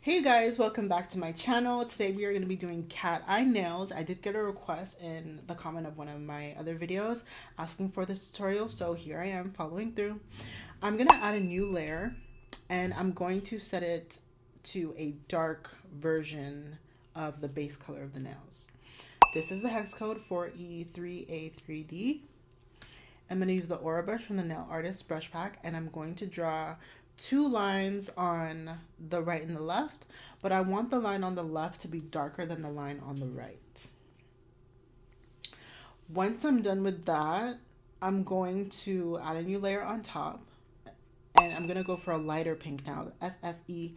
Hey guys, welcome back to my channel. Today we are going to be doing cat eye nails. I did get a request in the comment of one of my other videos asking for this tutorial, so here I am following through. I'm going to add a new layer and I'm going to set it to a dark version of the base color of the nails. This is the hex code 4E3A3D. I'm going to use the Aura brush from the Nail Artist brush pack, and I'm going to draw two lines on the right and the left, but I want the line on the left to be darker than the line on the right. Once I'm done with that, I'm going to add a new layer on top, and I'm going to go for a lighter pink now, FFE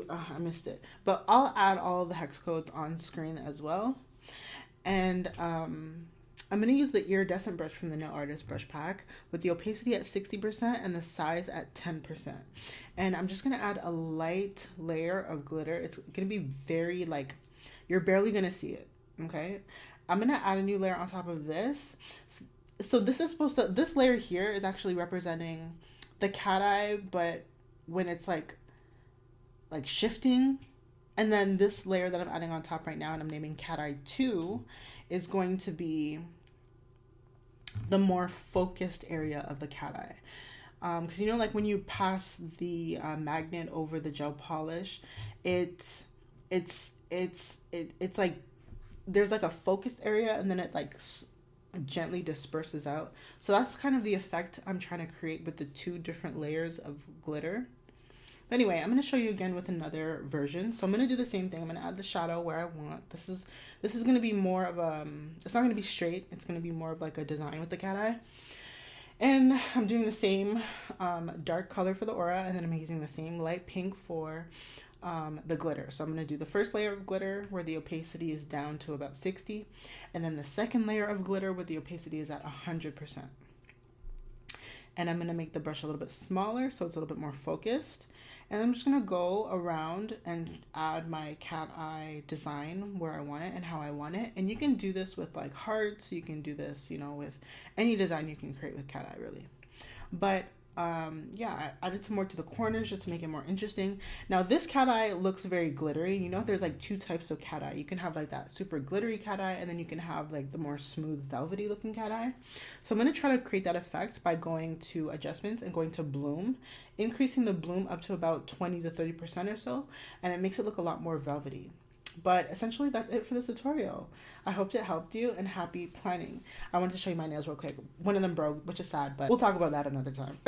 I missed it, but I'll add all of the hex codes on screen as well. And I'm going to use the iridescent brush from the Nail Artist brush pack with the opacity at 60% and the size at 10%. And I'm just going to add a light layer of glitter. It's going to be very like, you're barely going to see it, okay? I'm going to add a new layer on top of this. So this is supposed to, this layer here is actually representing the cat eye, but when it's like shifting. And then this layer that I'm adding on top right now, and I'm naming cat eye 2, is going to be the more focused area of the cat eye. Because you know, like when you pass the magnet over the gel polish, it's like there's like a focused area, and then it like gently disperses out. So that's kind of the effect I'm trying to create with the two different layers of glitter. But anyway, I'm going to show you again with another version. So I'm going to do the same thing. I'm going to add the shadow where I want. This is going to be more of a, it's not going to be straight. It's going to be more of like a design with the cat eye. And I'm doing the same dark color for the aura, and then I'm using the same light pink for the glitter. So I'm going to do the first layer of glitter where the opacity is down to about 60, and then the second layer of glitter where the opacity is at 100%. And I'm going to make the brush a little bit smaller so it's a little bit more focused. And I'm just going to go around and add my cat eye design where I want it and how I want it. And you can do this with like hearts. You can do this, you know, with any design you can create with cat eye really. But yeah, I added some more to the corners just to make it more interesting. Now this cat eye looks very glittery. You know, there's like two types of cat eye. You can have like that super glittery cat eye, and then you can have like the more smooth velvety looking cat eye. So I'm going to try to create that effect by going to adjustments and going to bloom, increasing the bloom up to about 20 to 30% or so, and it makes it look a lot more velvety. But essentially that's it for this tutorial. I hope it helped you, and happy planning. I want to show you my nails real quick. One of them broke, which is sad, but we'll talk about that another time.